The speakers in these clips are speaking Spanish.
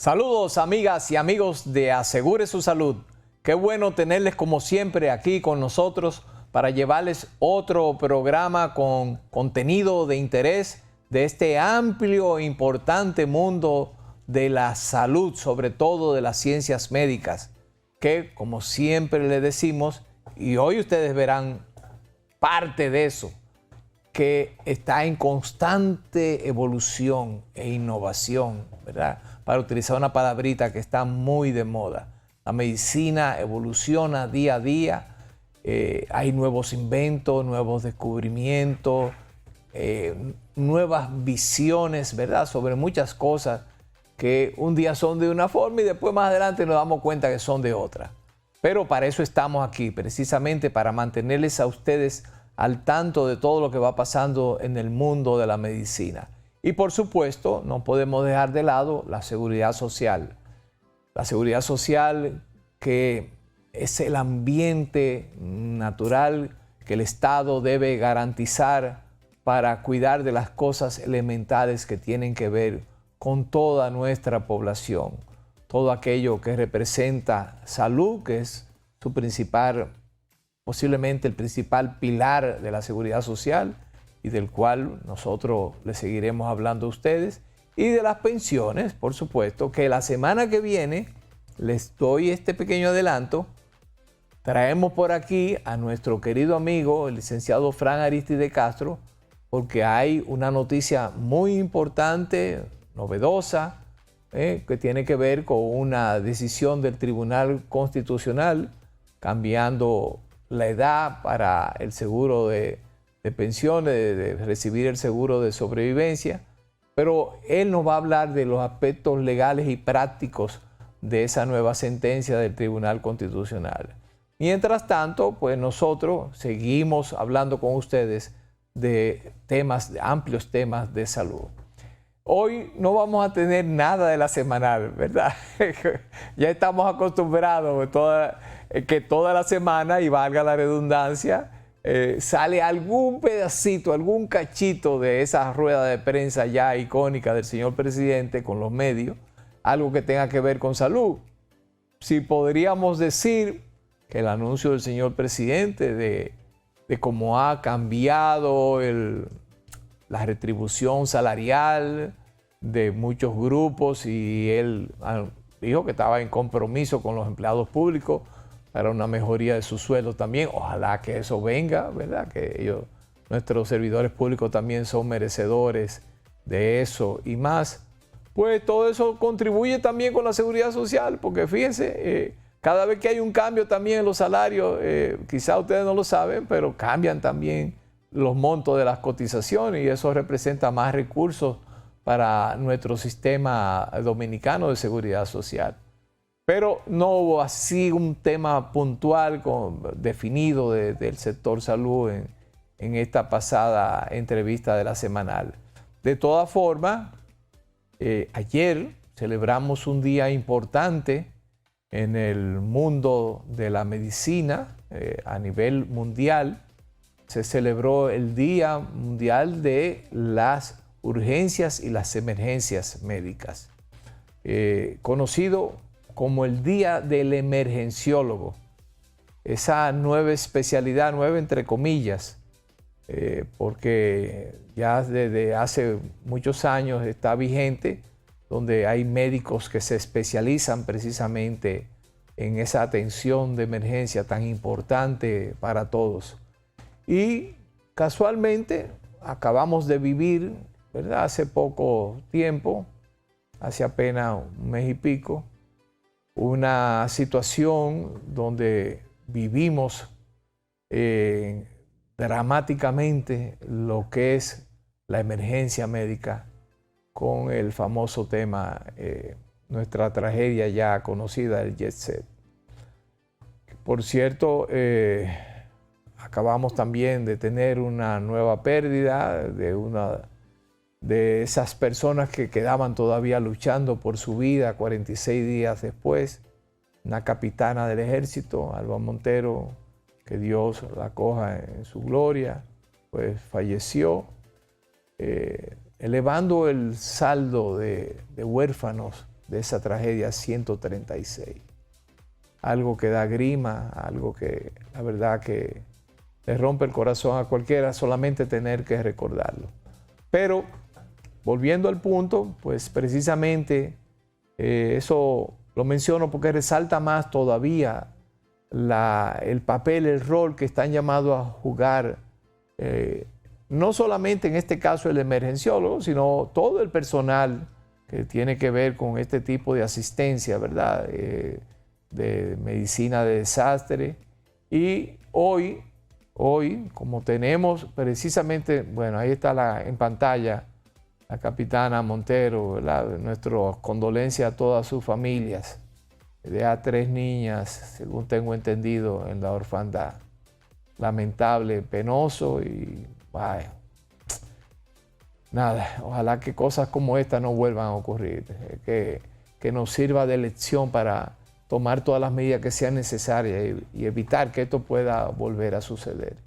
Saludos amigas y amigos de Asegure su Salud. Qué bueno tenerles como siempre aquí con nosotros para llevarles otro programa con contenido de interés de este amplio e importante mundo de la salud, sobre todo de las ciencias médicas, que como siempre les decimos, y hoy ustedes verán parte de eso, que está en constante evolución e innovación, ¿verdad? Para utilizar una palabrita que está muy de moda. La medicina evoluciona día a día, hay nuevos inventos, nuevos descubrimientos, nuevas visiones, ¿verdad? Sobre muchas cosas que un día son de una forma y después más adelante nos damos cuenta que son de otra. Pero para eso estamos aquí, precisamente para mantenerles a ustedes al tanto de todo lo que va pasando en el mundo de la medicina. Y por supuesto, no podemos dejar de lado la seguridad social. La seguridad social que es el ambiente natural que el Estado debe garantizar para cuidar de las cosas elementales que tienen que ver con toda nuestra población. Todo aquello que representa salud, que es su principal, posiblemente el principal pilar de la seguridad social y del cual nosotros les seguiremos hablando a ustedes, y de las pensiones, por supuesto, que la semana que viene les doy este pequeño adelanto. Traemos por aquí a nuestro querido amigo, el licenciado Fran Aristide Castro, porque hay una noticia muy importante, novedosa, que tiene que ver con una decisión del Tribunal Constitucional cambiando la edad para el seguro de pensiones, de recibir el seguro de sobrevivencia, pero él nos va a hablar de los aspectos legales y prácticos de esa nueva sentencia del Tribunal Constitucional. Mientras tanto, pues nosotros seguimos hablando con ustedes de temas, de amplios temas de salud. Hoy no vamos a tener nada de la semanal, ¿verdad? Ya estamos acostumbrados que toda la semana, y valga la redundancia, sale algún pedacito, algún cachito de esa rueda de prensa ya icónica del señor presidente con los medios, algo que tenga que ver con salud. Si podríamos decir que el anuncio del señor presidente de cómo ha cambiado la retribución salarial de muchos grupos, y él dijo que estaba en compromiso con los empleados públicos para una mejoría de su sueldo también. Ojalá que eso venga, ¿verdad? Que nuestros servidores públicos también son merecedores de eso y más. Pues todo eso contribuye también con la seguridad social, porque fíjense, cada vez que hay un cambio también en los salarios, quizá ustedes no lo saben, pero cambian también los montos de las cotizaciones y eso representa más recursos para nuestro sistema dominicano de seguridad social. Pero no hubo así un tema puntual definido del sector salud en esta pasada entrevista de la semanal. De todas formas, ayer celebramos un día importante en el mundo de la medicina a nivel mundial. Se celebró el Día Mundial de las Urgencias y las Emergencias Médicas, conocido como el Día del Emergenciólogo. Esa nueva especialidad, nueva entre comillas, porque ya desde hace muchos años está vigente, donde hay médicos que se especializan precisamente en esa atención de emergencia tan importante para todos. Y casualmente acabamos de vivir, ¿verdad? Hace poco tiempo, hace apenas un mes y pico, una situación donde vivimos dramáticamente lo que es la emergencia médica con el famoso tema, nuestra tragedia ya conocida, el jet set. Por cierto, acabamos también de tener una nueva pérdida de una de esas personas que quedaban todavía luchando por su vida 46 días después, una capitana del ejército, Alba Montero, que Dios la coja en su gloria, pues falleció, elevando el saldo de huérfanos de esa tragedia 136. Algo que da grima, algo que la verdad que le rompe el corazón a cualquiera solamente tener que recordarlo. Pero volviendo al punto, pues precisamente eso lo menciono porque resalta más todavía el papel, el rol que están llamados a jugar, no solamente en este caso el emergenciólogo, sino todo el personal que tiene que ver con este tipo de asistencia, ¿verdad? De medicina de desastre. Y hoy, como tenemos precisamente, bueno, ahí está en pantalla la capitana Montero, ¿verdad? Nuestras condolencias a todas sus familias. Deja 3 niñas, según tengo entendido, en la orfandad. Lamentable, penoso y vaya. Nada, ojalá que cosas como esta no vuelvan a ocurrir, que nos sirva de lección para tomar todas las medidas que sean necesarias y evitar que esto pueda volver a suceder.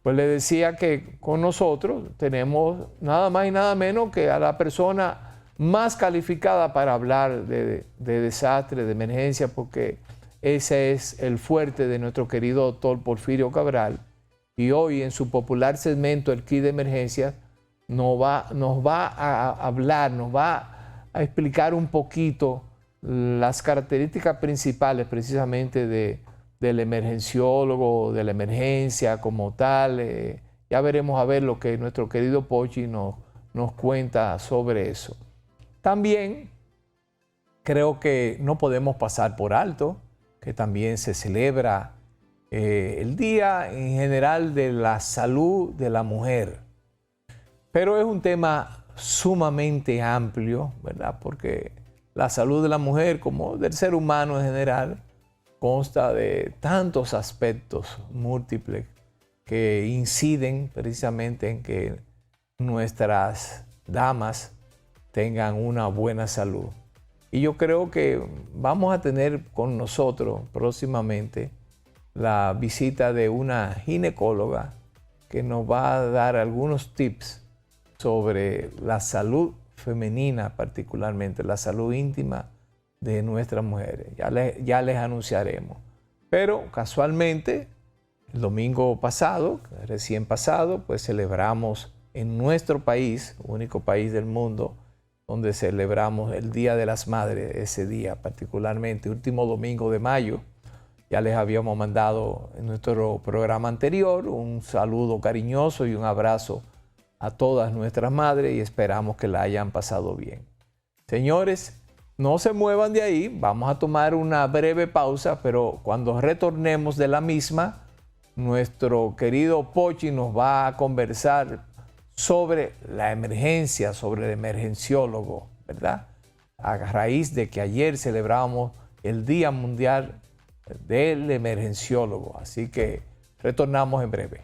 Pues le decía que con nosotros tenemos nada más y nada menos que a la persona más calificada para hablar de desastre, de emergencia, porque ese es el fuerte de nuestro querido doctor Porfirio Cabral. Y hoy en su popular segmento, el Kit de Emergencia, nos va a hablar, nos va a explicar un poquito las características principales precisamente del emergenciólogo, de la emergencia como tal. Ya veremos a ver lo que nuestro querido Pochi nos cuenta sobre eso. También creo que no podemos pasar por alto que también se celebra el Día en general de la Salud de la Mujer. Pero es un tema sumamente amplio, ¿verdad? Porque la salud de la mujer, como del ser humano en general, consta de tantos aspectos múltiples que inciden precisamente en que nuestras damas tengan una buena salud. Y yo creo que vamos a tener con nosotros próximamente la visita de una ginecóloga que nos va a dar algunos tips sobre la salud femenina, particularmente la salud íntima de nuestras mujeres. Ya les anunciaremos. Pero casualmente, el domingo pasado, recién pasado, pues celebramos en nuestro país, único país del mundo, donde celebramos el Día de las Madres, ese día particularmente, último domingo de mayo. Ya les habíamos mandado en nuestro programa anterior un saludo cariñoso y un abrazo a todas nuestras madres y esperamos que la hayan pasado bien. Señores, no se muevan de ahí, vamos a tomar una breve pausa, pero cuando retornemos de la misma, nuestro querido Pochi nos va a conversar sobre la emergencia, sobre el emergenciólogo, ¿verdad? A raíz de que ayer celebramos el Día Mundial del Emergenciólogo. Así que retornamos en breve.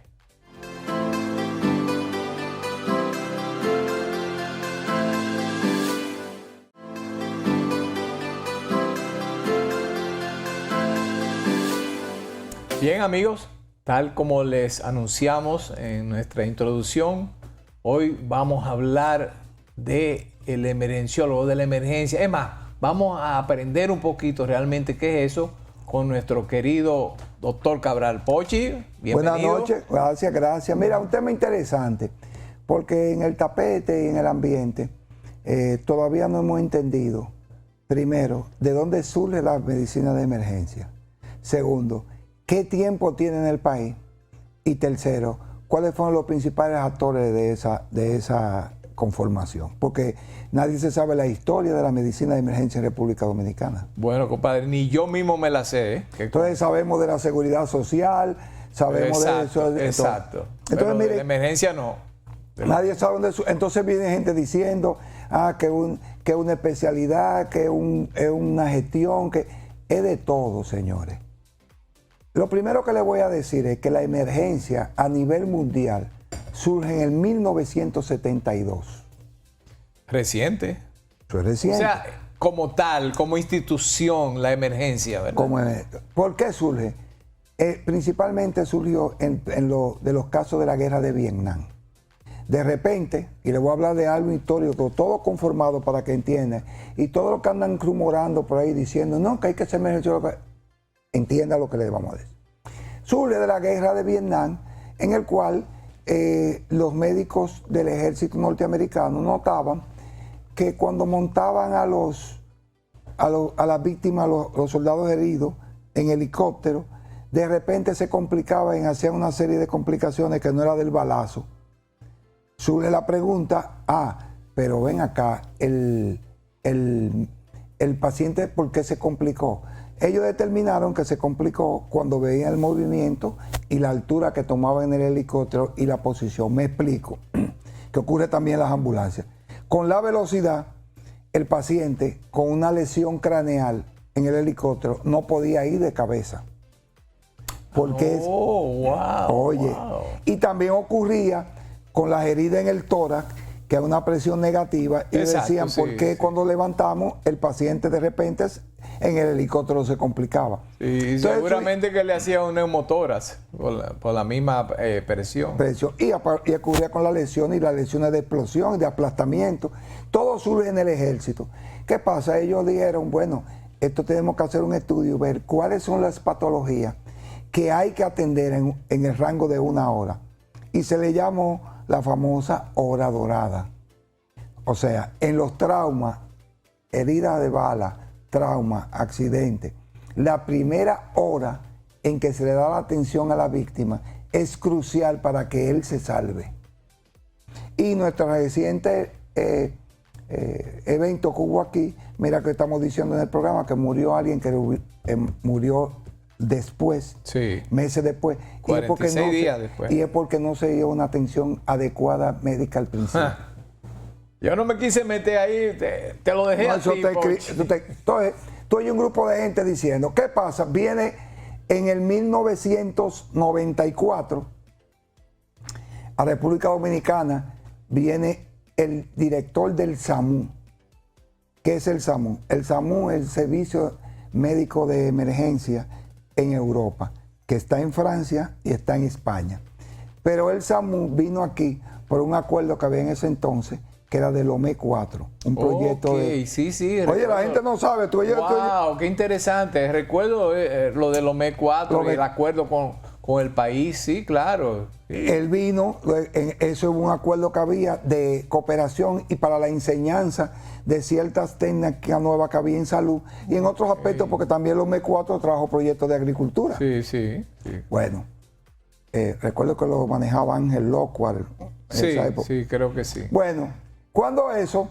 Bien, amigos, tal como les anunciamos en nuestra introducción, hoy vamos a hablar del emergenciólogo, de la emergencia. Es más, vamos a aprender un poquito realmente qué es eso con nuestro querido doctor Cabral. Pochi, bienvenido. Buenas noches, gracias. Mira, un tema interesante, porque en el tapete y en el ambiente todavía no hemos entendido, primero, de dónde surge la medicina de emergencia. Segundo, qué tiempo tiene en el país. Y tercero, cuáles fueron los principales actores de esa conformación, porque nadie se sabe la historia de la medicina de emergencia en República Dominicana. Bueno, compadre, ni yo mismo me la sé. Entonces sabemos de la seguridad social, sabemos de eso. Exacto. Entonces, pero mire, de la emergencia no. Nadie sabe dónde eso. Entonces viene gente diciendo que es una especialidad, que es una gestión, que es de todo, señores. Lo primero que les voy a decir es que la emergencia a nivel mundial surge en el 1972. Reciente. Eso es reciente. O sea, como tal, como institución, la emergencia, ¿verdad? ¿Por qué surge? Principalmente surgió de los casos de la guerra de Vietnam, De repente, y le voy a hablar de algo histórico, todo conformado para que entiendan, y todos los que andan rumorando por ahí diciendo, no, que hay que hacer emergencia, entienda lo que les vamos a decir. Surge de la guerra de Vietnam, en el cual los médicos del ejército norteamericano notaban que cuando montaban a las víctimas, los soldados heridos, en helicóptero, de repente se complicaba en hacer una serie de complicaciones que no era del balazo. Surge la pregunta, pero ven acá, el paciente, ¿por qué se complicó? Ellos determinaron que se complicó cuando veían el movimiento y la altura que tomaba en el helicóptero y la posición. Me explico, que ocurre también en las ambulancias. Con la velocidad, el paciente con una lesión craneal en el helicóptero no podía ir de cabeza. Porque y también ocurría con las heridas en el tórax, que es una presión negativa, y decían, ¿por qué cuando levantamos el paciente de repente en el helicóptero se complicaba? Y entonces, seguramente que le hacía un neumotórax por la misma presión. Y ocurría con la lesión y las lesiones de explosión, de aplastamiento. Todo surge en el ejército. ¿Qué pasa? Ellos dijeron, bueno, esto tenemos que hacer un estudio, ver cuáles son las patologías que hay que atender en el rango de 1 hora. Y se le llamó la famosa hora dorada. O sea, en los traumas, heridas de bala, trauma, accidente, la primera hora en que se le da la atención a la víctima es crucial para que él se salve. Y nuestro reciente evento que hubo aquí, mira que estamos diciendo en el programa que murió alguien que murió después, meses después. 46 días después. Y es porque no se dio una atención adecuada médica al principio. Yo no me quise meter ahí, te lo dejé a ti. Entonces, tú hay un grupo de gente diciendo, ¿qué pasa? Viene en el 1994 a República Dominicana, viene el director del SAMU. ¿Qué es el SAMU? El SAMU es el Servicio Médico de Emergencia en Europa, que está en Francia y está en España. Pero el SAMU vino aquí por un acuerdo que había en ese entonces, que era del OME 4, un proyecto de... Sí. Oye, recuerdo. la gente no sabe. Wow, qué interesante. Recuerdo lo del OME 4 y el acuerdo con el país, sí, claro. Sí. Él vino, eso es un acuerdo que había de cooperación y para la enseñanza de ciertas técnicas nuevas que había en salud y en otros aspectos, porque también el OME 4 trajo proyectos de agricultura. Sí. Bueno, recuerdo que lo manejaba Ángel Locuar en esa época. Sí, creo que sí. Bueno, cuando eso,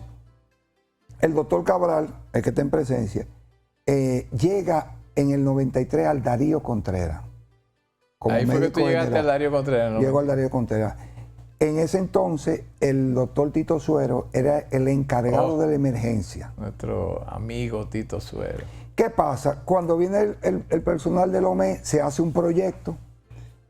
el doctor Cabral, el que está en presencia, llega en el 93 al Darío Contreras. Ahí fue que tú llegaste al Darío Contreras, ¿no? Llegó al Darío Contreras. En ese entonces, el doctor Tito Suero era el encargado de la emergencia. Nuestro amigo Tito Suero. ¿Qué pasa? Cuando viene el personal del OME, se hace un proyecto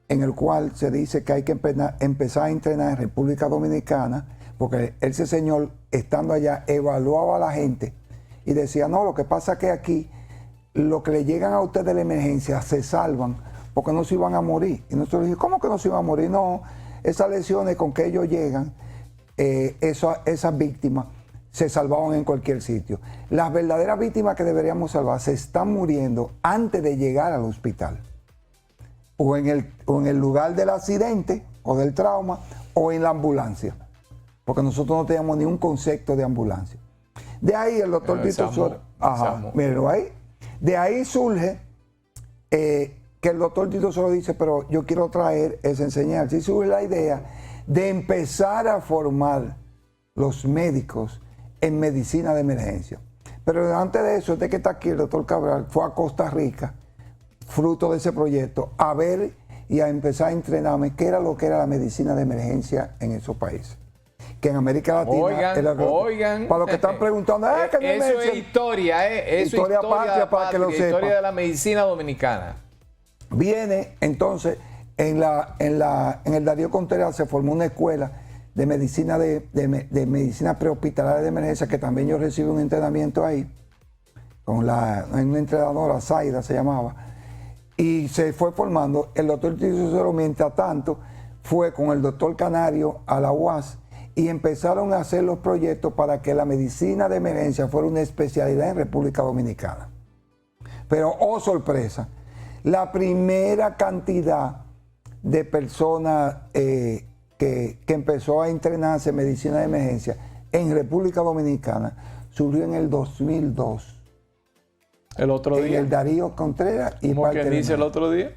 en el cual se dice que hay que empezar a entrenar en República Dominicana, porque ese señor, estando allá, evaluaba a la gente y decía, no, lo que pasa es que aquí, lo que le llegan a usted de la emergencia, se salvan, porque no se iban a morir. Y nosotros dijimos, ¿cómo que no se iban a morir? No, esas lesiones con que ellos llegan, esas víctimas se salvaban en cualquier sitio. Las verdaderas víctimas que deberíamos salvar se están muriendo antes de llegar al hospital. O en el lugar del accidente o del trauma o en la ambulancia. Porque nosotros no teníamos ni un concepto de ambulancia. De ahí el doctor Tito Suero. Mírenlo ahí. De ahí surge que el doctor Tito Suero dice, pero yo quiero traer esa enseñanza. Y surge la idea de empezar a formar los médicos en medicina de emergencia. Pero antes de eso, desde que está aquí el doctor Cabral, fue a Costa Rica, fruto de ese proyecto, a ver y a empezar a entrenarme qué era lo que era la medicina de emergencia en esos países. Que en América Latina... Oigan. Para los que están preguntando... que eso es historia, eso historia patria, para que lo sepan. Historia de la medicina dominicana. Viene, entonces, en el Darío Contreras se formó una escuela de medicina de medicina prehospitalaria de emergencia, que también yo recibí un entrenamiento ahí, con una entrenadora, Zaida se llamaba, y se fue formando. El doctor Tito Suero, mientras tanto, fue con el doctor Canario a la UAS y empezaron a hacer los proyectos para que la medicina de emergencia fuera una especialidad en República Dominicana. Pero, oh sorpresa, la primera cantidad de personas que empezó a entrenarse en medicina de emergencia en República Dominicana surgió en el 2002. El otro día. En el Darío Contreras y ¿Cómo que dice el otro día?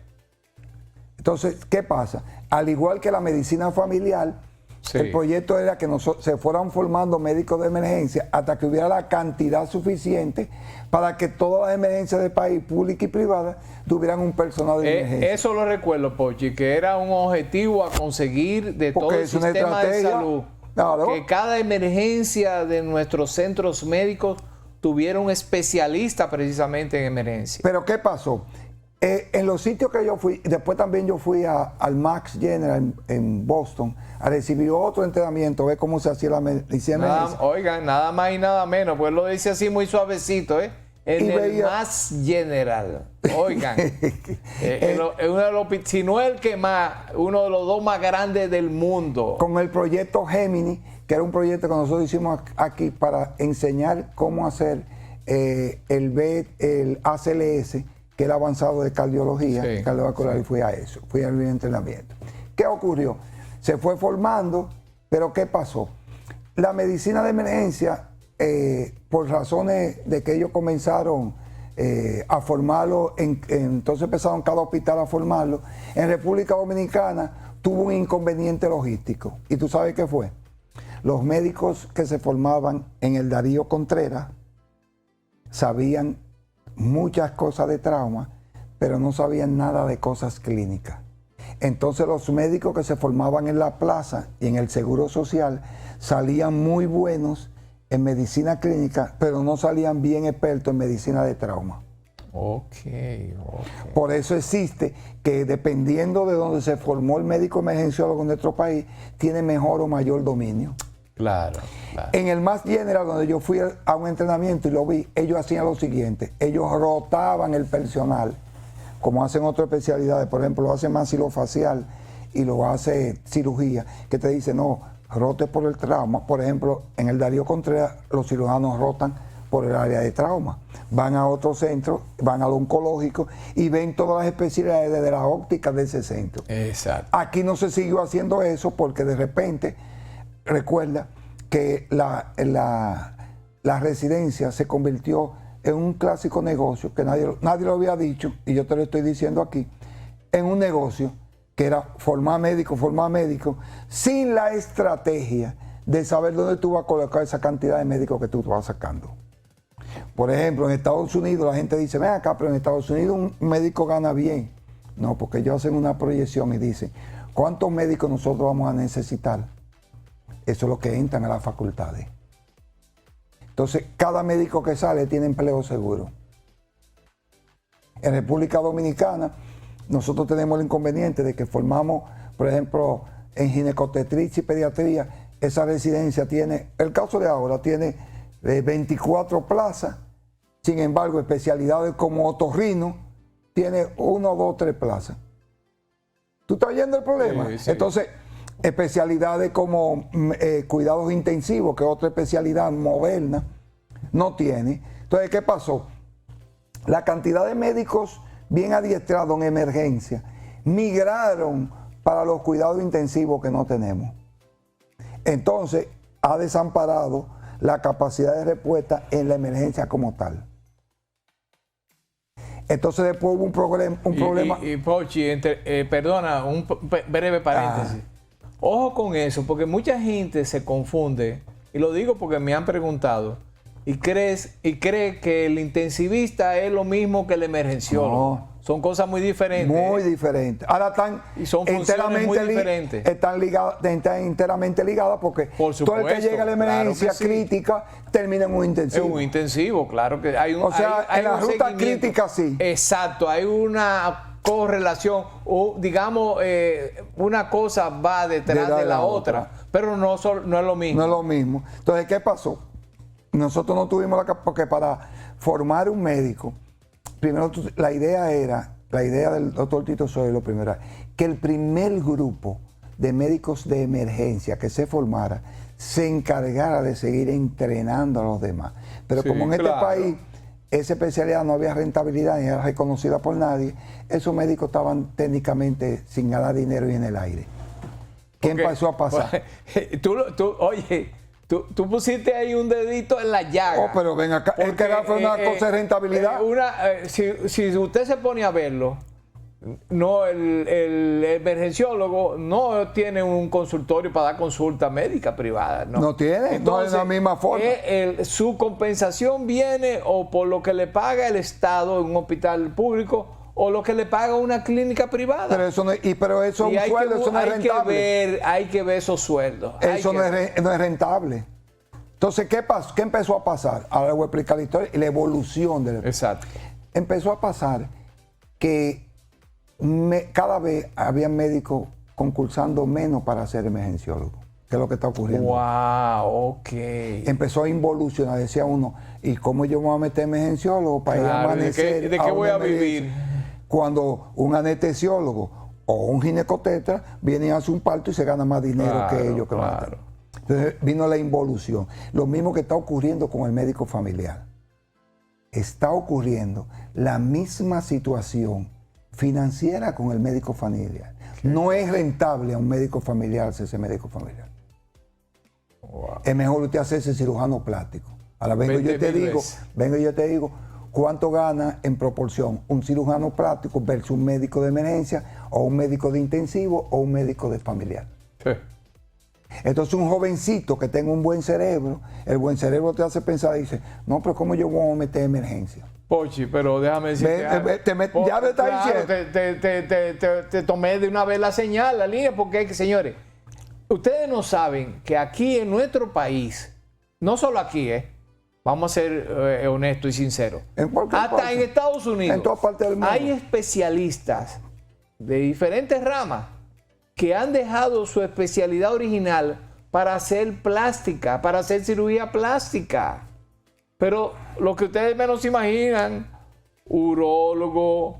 Entonces, ¿qué pasa? Al igual que la medicina familiar, sí, el proyecto era que se fueran formando médicos de emergencia hasta que hubiera la cantidad suficiente para que todas las emergencias del país, públicas y privadas, tuvieran un personal de emergencia. Eso lo recuerdo, Pochi, que era un objetivo a conseguir de todo el sistema de salud. Claro. Que cada emergencia de nuestros centros médicos tuviera un especialista precisamente en emergencia. Pero ¿qué pasó? En los sitios que yo fui, después también yo fui al Max General en Boston a recibir otro entrenamiento, a ver cómo se hacía la medicina. Oigan, nada más y nada menos, pues lo dice así muy suavecito, ¿eh? En el Max General. Oigan, si no el que más, uno de los dos más grandes del mundo. Con el proyecto Gemini, que era un proyecto que nosotros hicimos aquí para enseñar cómo hacer el ACLS, que era avanzado de cardiología, sí, cardiovascular, sí. Y fui a eso, fui al entrenamiento. ¿Qué ocurrió? Se fue formando, pero ¿qué pasó? La medicina de emergencia, por razones de que ellos comenzaron a formarlo, entonces empezaron cada hospital a formarlo, en República Dominicana tuvo un inconveniente logístico. ¿Y tú sabes qué fue? Los médicos que se formaban en el Darío Contreras sabían muchas cosas de trauma, pero no sabían nada de cosas clínicas. Entonces los médicos que se formaban en la plaza y en el Seguro Social salían muy buenos en medicina clínica, pero no salían bien expertos en medicina de trauma. Okay. Por eso existe que dependiendo de donde se formó el médico emergenciólogo en nuestro país, tiene mejor o mayor dominio. Claro. En el Mass General, donde yo fui a un entrenamiento y lo vi, ellos hacían lo siguiente: ellos rotaban el personal, como hacen otras especialidades, por ejemplo, lo hace maxilofacial y lo hace cirugía, que te dice, no, rote por el trauma. Por ejemplo, en el Darío Contreras, los cirujanos rotan por el área de trauma. Van a otro centro, van al oncológico y ven todas las especialidades desde las ópticas de ese centro. Exacto. Aquí no se siguió haciendo eso porque de repente, recuerda que la residencia se convirtió en un clásico negocio que nadie lo había dicho, y yo te lo estoy diciendo aquí, en un negocio que era formar médicos, sin la estrategia de saber dónde tú vas a colocar esa cantidad de médicos que tú vas sacando. Por ejemplo, en Estados Unidos la gente dice, ven acá, pero en Estados Unidos un médico gana bien. No, porque ellos hacen una proyección y dicen, ¿cuántos médicos nosotros vamos a necesitar? Eso es lo que entran a las facultades. Entonces, cada médico que sale tiene empleo seguro. En República Dominicana, nosotros tenemos el inconveniente de que formamos, por ejemplo, en ginecotetricia y pediatría, esa residencia tiene, el caso de ahora, tiene 24 plazas, sin embargo, especialidades como otorrino, tiene 1, 2, 3 plazas. ¿Tú estás oyendo el problema? Sí, sí. Entonces, especialidades como cuidados intensivos, que es otra especialidad moderna, no tiene. Entonces, ¿qué pasó? La cantidad de médicos bien adiestrados en emergencia migraron para los cuidados intensivos que no tenemos. Entonces, ha desamparado la capacidad de respuesta en la emergencia como tal. Entonces después hubo un problema. Pochi, perdona, un breve paréntesis. Ojo con eso, porque mucha gente se confunde, y lo digo porque me han preguntado, y cree que el intensivista es lo mismo que el emergenciólogo. No. Son cosas muy diferentes. Muy diferentes. Ahora están diferentes. Están enteramente ligadas porque por supuesto, todo el que llega a la emergencia crítica termina en un intensivo. En un intensivo, claro que hay un. O sea, hay en la ruta crítica sí. Exacto, hay una correlación, o digamos, una cosa va detrás de la otra, pero no es lo mismo. No es lo mismo. Entonces, ¿qué pasó? Nosotros no tuvimos porque para formar un médico, primero la idea del doctor Tito Soy, lo primero, que el primer grupo de médicos de emergencia que se formara se encargara de seguir entrenando a los demás. Pero Sí, como en este claro. país esa especialidad no había rentabilidad ni era reconocida por nadie, esos médicos estaban técnicamente sin ganar dinero y en el aire. ¿Qué Porque, empezó a pasar? Oye, tú pusiste ahí un dedito en la llaga. Oh, pero ven acá, es que fue una cosa de rentabilidad. Si usted se pone a verlo, no, el emergenciólogo no tiene un consultorio para dar consulta médica privada. No tiene, Entonces, no es la misma forma. Su compensación viene o por lo que le paga el Estado en un hospital público o lo que le paga una clínica privada. Pero eso, pero eso Y es un sueldo, eso no es rentable. hay que ver esos sueldos. Eso no es rentable. Entonces, ¿qué pasó? ¿Qué empezó a pasar? Ahora voy a explicar la historia y la evolución del... Exacto. Empezó a pasar que cada vez había médicos concursando menos para ser emergenciólogo, que es lo que está ocurriendo. Wow, ok. Empezó a involucionar, decía uno, ¿y cómo yo me voy a meter emergenciólogo para ir a Claro, amanecer? ¿de qué voy una a vivir? emergencia? Cuando un anestesiólogo o un ginecotetra viene y hace un parto y se gana más dinero Claro, que ellos. claro. Entonces vino la involución. Lo mismo que está ocurriendo con el médico familiar. Está ocurriendo la misma situación financiera con el médico familiar. No es rentable a un médico familiar ser ese médico familiar. Wow. Es mejor usted hacerse cirujano plástico. Ahora vengo 20 yo te mil digo, veces. cuánto gana en proporción un cirujano plástico versus un médico de emergencia o un médico de intensivo o un médico de familiar. Sí. Entonces un jovencito que tenga un buen cerebro, el buen cerebro te hace pensar y dice, no, pero ¿cómo yo voy a meter emergencia? Pochi, pero déjame decirte algo. Ya me está Claro, diciendo. te tomé de una vez la señal, la línea, porque, señores, ustedes no saben que aquí en nuestro país, no solo aquí, vamos a ser honestos y sinceros, En cualquier hasta parte. en Estados Unidos, En toda parte del mundo. hay especialistas de diferentes ramas que han dejado su especialidad original para hacer plástica, para hacer cirugía plástica. Pero lo que ustedes menos se imaginan, urólogo,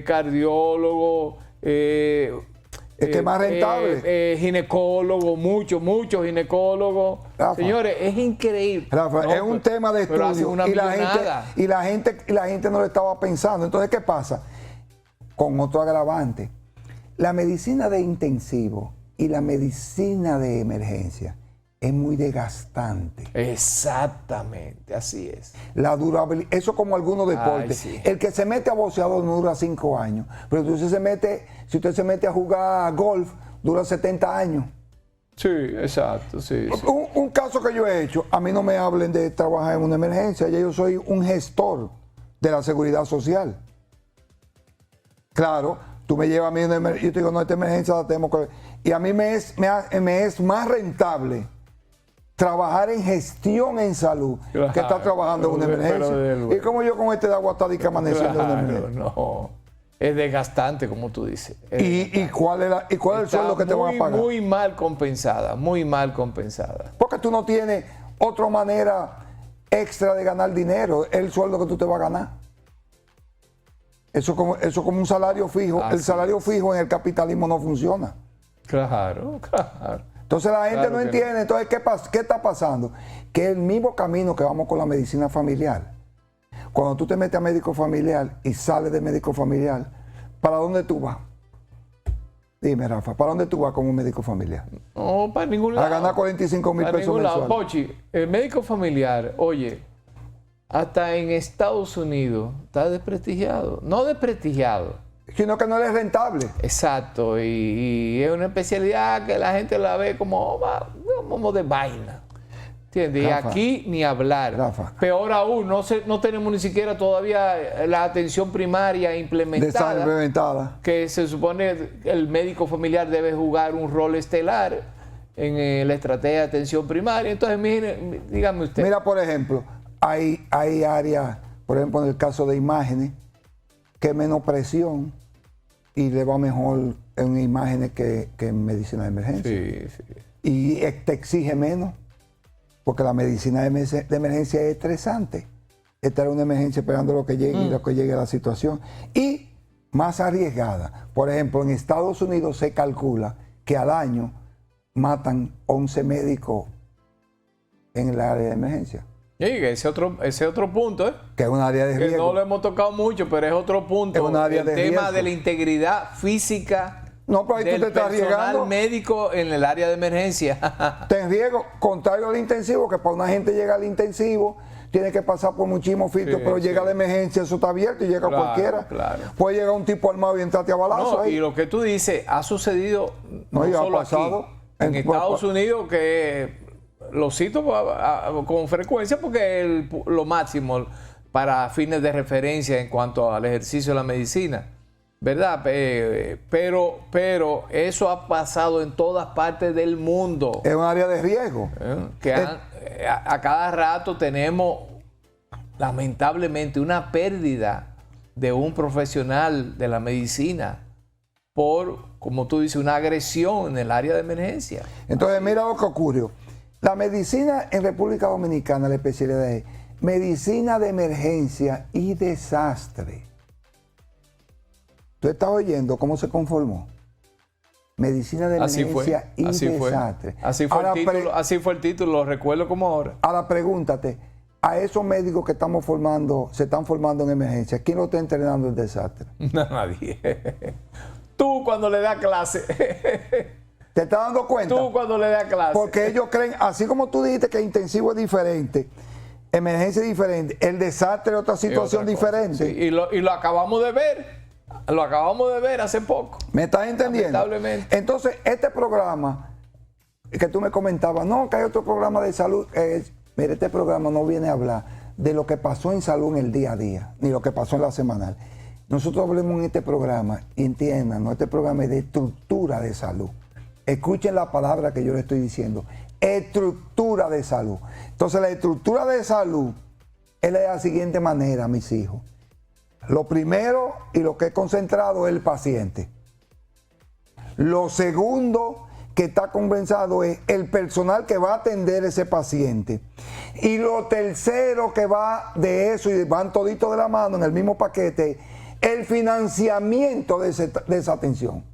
cardiólogo, Es que es más rentable. ginecólogo, muchos ginecólogos. Rafa. Señores, es increíble. Rafa, No, es un tema de pero hace estudio una millonada. y la gente no lo estaba pensando. Entonces, ¿qué pasa? Con otro agravante. La medicina de intensivo y la medicina de emergencia es muy desgastante. Exactamente, así es. La durabilidad, eso como algunos deportes. sí. El que se mete a boxeador no dura 5 años, pero si usted se mete a jugar golf, dura 70 años. Sí, exacto, sí. Un caso que yo he hecho, a mí no me hablen de trabajar en una emergencia, ya yo soy un gestor de la seguridad social. Claro, tú me llevas a mí una emergencia, yo te digo, no, esta emergencia la tenemos que ver. Y a mí me es más rentable trabajar en gestión en salud Claro, que estar trabajando en una pero emergencia. desde luego. Y como yo con este de aguatadica amaneciendo en una Claro, emergencia. no. Es desgastante, como tú dices. Es ¿Y cuál es el Está sueldo que te van a pagar? Muy mal compensada, muy mal compensada. Porque tú no tienes otra manera extra de ganar dinero, es el sueldo que tú te vas a ganar. Eso como un salario fijo. Así El salario fijo en el capitalismo no funciona. Claro, claro. Entonces la gente Claro no que entiende. Entonces, ¿qué está pasando? Que el mismo camino que vamos con la medicina familiar. Cuando tú te metes a médico familiar y sales de médico familiar, ¿para dónde tú vas? Dime, Rafa, ¿para dónde tú vas como médico familiar? No, para ningún lado. A ganar 45,000 Para pesos ningún lado. mensuales. Pochi, el médico familiar, oye, hasta en Estados Unidos está desprestigiado. No desprestigiado. Sino que no es rentable. Exacto. Y es una especialidad que la gente la ve como de vaina. ¿Entiendes? Y Rafa, aquí ni hablar. Rafa. Peor aún, no tenemos ni siquiera todavía la atención primaria De implementada. sangre implementada. Que se supone que el médico familiar debe jugar un rol estelar en la estrategia de atención primaria. Entonces, mire, dígame usted. Mira, por ejemplo, hay áreas, por ejemplo, en el caso de imágenes, que menos presión y le va mejor en imágenes que en medicina de emergencia. Sí, sí. Y te exige menos, porque la medicina de emergencia es estresante. Estar en una emergencia esperando lo que llegue y lo que llegue a la situación. Y más arriesgada. Por ejemplo, en Estados Unidos se calcula que al año matan 11 médicos en el área de emergencia. Sí, ese otro punto, Que es un área de que riesgo. no lo hemos tocado mucho, pero es otro punto. Es un área el de tema riesgo. de la integridad física No, pero ahí tú del te estás personal arriesgando. médico en el área de emergencia. Te en riesgo, contrario al intensivo, que para una gente llega al intensivo, tiene que pasar por muchísimos filtros, Sí, pero llega a la sí. emergencia, eso está abierto y llega Claro, cualquiera. claro. Puede llegar un tipo armado y entrarte a balazo No, ahí. y lo que tú dices ha sucedido no, No, y ha solo pasado aquí, en Estados Unidos, que lo cito con frecuencia porque es lo máximo para fines de referencia en cuanto al ejercicio de la medicina, ¿verdad? Pero eso ha pasado en todas partes del mundo. Es un área de riesgo. Que a cada rato tenemos lamentablemente una pérdida de un profesional de la medicina por, como tú dices, una agresión en el área de emergencia. Entonces, mira lo que ocurrió. La medicina en República Dominicana, la especialidad es medicina de emergencia y desastre. ¿Tú estás oyendo cómo se conformó? Medicina de emergencia y desastre. Así fue el título, lo recuerdo como ahora. Ahora pregúntate, a esos médicos que estamos formando, se están formando en emergencia, ¿quién lo está entrenando en desastre? Nadie. Tú cuando le das clase. ¿Te estás dando cuenta? Tú cuando le das clase. Porque ellos creen, así como tú dijiste que intensivo es diferente, emergencia es diferente, el desastre es otra situación diferente. Sí, y lo acabamos de ver. Lo acabamos de ver hace poco. ¿Me estás entendiendo? Lamentablemente. Entonces, este programa que tú me comentabas, no, que hay otro programa de salud. Mire, este programa no viene a hablar de lo que pasó en salud en el día a día, ni lo que pasó en la semanal. Nosotros hablemos en este programa, y entiendan, ¿no? Este programa es de estructura de salud. Escuchen la palabra que yo le estoy diciendo. Estructura de salud. Entonces, la estructura de salud es de la siguiente manera, mis hijos. Lo primero y lo que he concentrado es el paciente. Lo segundo que está compensado es el personal que va a atender ese paciente. Y lo tercero que va de eso, y van toditos de la mano en el mismo paquete, el financiamiento de esa atención.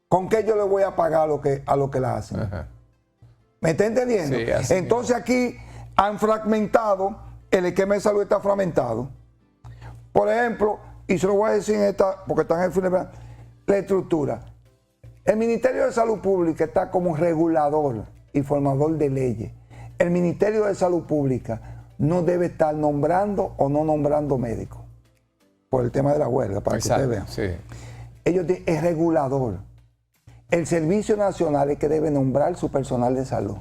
¿Con qué yo le voy a pagar a lo que la hacen? Ajá. ¿Me está entendiendo? Sí, así Entonces aquí han fragmentado, el esquema de salud está fragmentado. Por ejemplo, y se lo voy a decir en esta, porque está en el final, la estructura. El Ministerio de Salud Pública está como regulador y formador de leyes. El Ministerio de Salud Pública no debe estar nombrando o no nombrando médicos, por el tema de la huelga, para Exacto, que ustedes vean. sí. Ellos es regulador. El Servicio Nacional es que debe nombrar su personal de salud,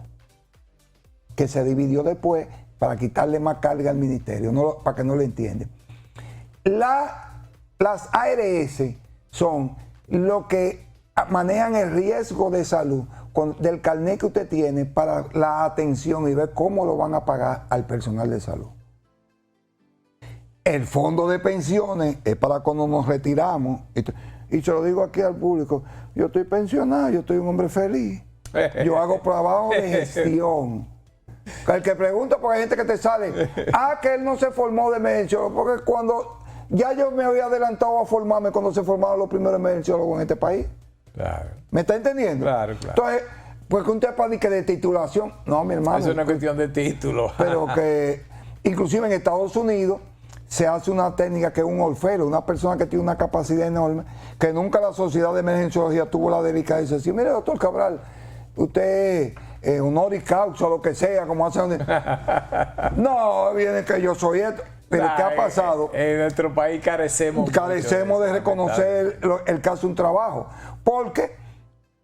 que se dividió después para quitarle más carga al ministerio, para que no lo entiendan. Las ARS son los que manejan el riesgo de salud del carnet que usted tiene para la atención y ver cómo lo van a pagar al personal de salud. El fondo de pensiones es para cuando nos retiramos. Y se lo digo aquí al público, yo estoy pensionado, yo estoy un hombre feliz. Yo hago trabajo de gestión. El que pregunta, porque hay gente que te sale, que él no se formó de emergenciólogo, porque cuando ya yo me había adelantado a formarme cuando se formaron los primeros emergenciólogos en este país. Claro. ¿Me está entendiendo? Claro. Entonces, pues que un tema de titulación, no, mi hermano. Eso es una cuestión de título. Pero que inclusive en Estados Unidos se hace una técnica que es un orfero, una persona que tiene una capacidad enorme, que nunca la Sociedad de Emergenciología tuvo la delicadeza de decir, mire, doctor Cabral, usted honoris causa, lo que sea, como hacen. No, viene que yo soy esto. Pero ¿qué ha pasado? En nuestro país carecemos de reconocer el caso de un trabajo. Porque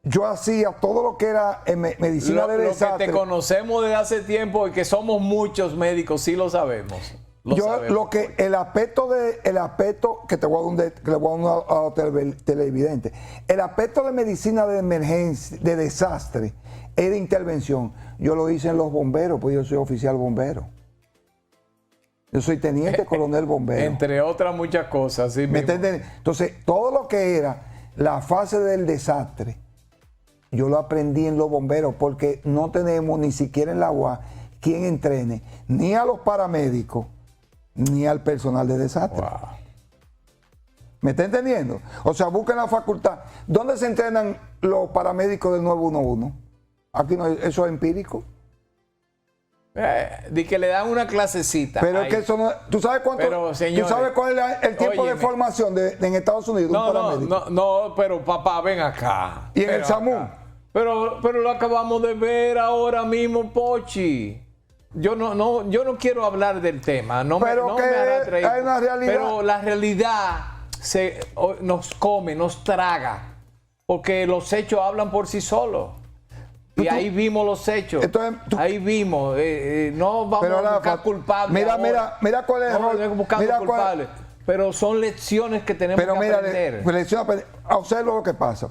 yo hacía todo lo que era medicina de desastre. Lo que te conocemos desde hace tiempo y que somos muchos médicos, sí lo sabemos. El aspecto que te voy a dar que le voy a dar a los televidentes, el aspecto de medicina de emergencia, de desastre, es de intervención. Yo lo hice en los bomberos, pues yo soy oficial bombero. Yo soy teniente coronel bombero. Entre otras muchas cosas. ¿Sí? ¿Me entienden? Entonces, todo lo que era la fase del desastre, yo lo aprendí en los bomberos, porque no tenemos ni siquiera en la UAS quien entrene ni a los paramédicos ni al personal de desastre. Wow. ¿Me está entendiendo? O sea, busquen la facultad. ¿Dónde se entrenan los paramédicos del 911? Aquí no, eso es empírico. De que le dan una clasecita. Pero es que eso no. ¿Tú sabes cuánto? Pero, señores, ¿tú sabes cuál es el tiempo de formación en Estados Unidos? No, un paramédico? no, pero papá, ven acá. Y en el SAMU. Pero lo acabamos de ver ahora mismo, Pochi. Yo no quiero hablar del tema. No me hará traer. Hay una realidad. Pero la realidad nos come, nos traga. Porque los hechos hablan por sí solos. Y ahí vimos los hechos. Entonces, ahí vimos. No vamos a buscar culpables. Mira cuál es el rol. No buscando culpables. Pero son lecciones que tenemos que aprender. Observa lo que pasa.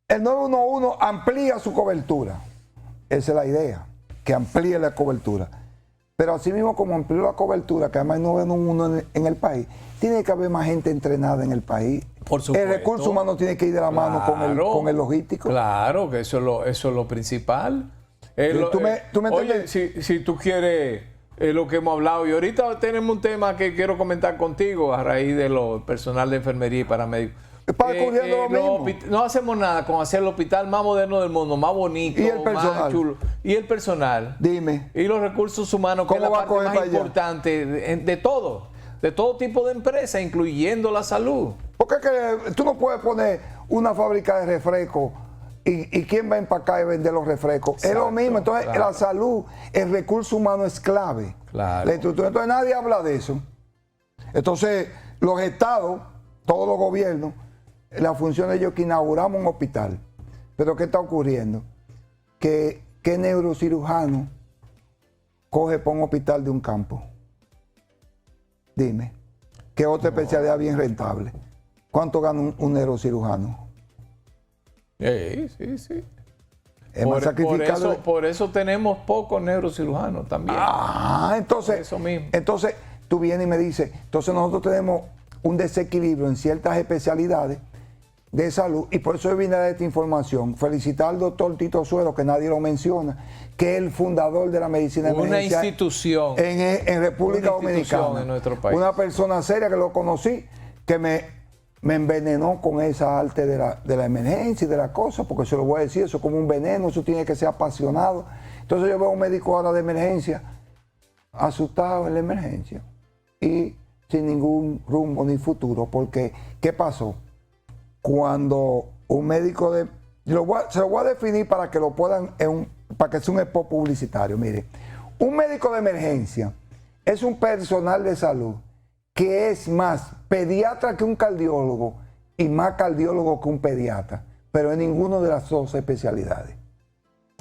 El 911 amplía su cobertura. Esa es la idea, que amplíe la cobertura. Pero así mismo como amplió la cobertura, que además hay 911 en el país, tiene que haber más gente entrenada en el país. Por supuesto. El recurso humano tiene que ir de la mano con el logístico. Claro, que eso es lo principal. ¿Tú me entiendes? Oye, si tú quieres lo que hemos hablado, y ahorita tenemos un tema que quiero comentar contigo a raíz de lo personal de enfermería y paramédicos. Para lo mismo. No hacemos nada con hacer el hospital más moderno del mundo, más bonito, ¿Y el personal? más chulo. Y el personal. Dime. Y los recursos humanos, que es la parte más importante de todo tipo de empresas, incluyendo la salud. Porque es que tú no puedes poner una fábrica de refrescos y quién va a empacar y vender los refrescos. Exacto, es lo mismo. Entonces, la salud, el recurso humano es clave. Claro. La estructura. Entonces, nadie habla de eso. Entonces, los estados, todos los gobiernos, la función de ellos es que inauguramos un hospital. Pero ¿qué está ocurriendo? ¿Qué neurocirujano coge para un hospital de un campo? Dime. ¿Qué otra especialidad bien rentable? ¿Cuánto gana un neurocirujano? Sí. Es más sacrificado. Por eso tenemos pocos neurocirujanos también. Entonces, eso mismo. Entonces, tú vienes y me dices, entonces nosotros tenemos un desequilibrio en ciertas especialidades de salud, y por eso yo vine a dar esta información. Felicitar al doctor Tito Suero, que nadie lo menciona, que es el fundador de la medicina de emergencia. Una institución. En República Dominicana. En nuestro país. Una persona seria que lo conocí, que me envenenó con esa arte de la emergencia y de la cosa, porque se lo voy a decir, eso es como un veneno, eso tiene que ser apasionado. Entonces yo veo a un médico ahora de emergencia, asustado en la emergencia, y sin ningún rumbo ni futuro, porque ¿qué pasó? Cuando un médico se lo voy a definir para que lo puedan, para que sea un spot publicitario. Mire, un médico de emergencia es un personal de salud que es más pediatra que un cardiólogo y más cardiólogo que un pediatra, pero en ninguna de las dos especialidades.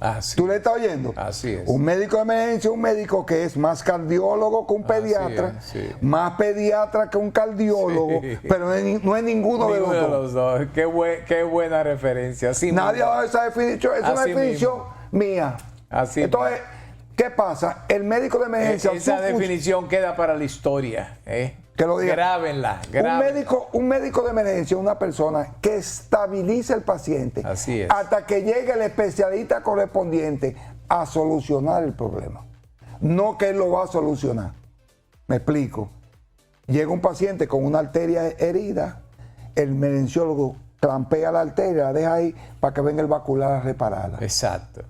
Así ¿Tú le estás oyendo? Así es. Un médico de emergencia es un médico que es más cardiólogo que un pediatra, más pediatra que un cardiólogo, pero no es ninguno de los dos. Qué buena referencia. Así nadie ha dado esa definición, es una definición mía. Así entonces, ¿qué pasa? El médico de emergencia... Esa definición queda para la historia. Que lo diga. Grábenla. Un médico de emergencia es una persona que estabiliza al paciente. Así es. Hasta que llegue el especialista correspondiente a solucionar el problema. No que él lo va a solucionar. Me explico. Llega un paciente con una arteria herida, el emergenciólogo clampea la arteria, la deja ahí para que venga el vascular a repararla. Exacto.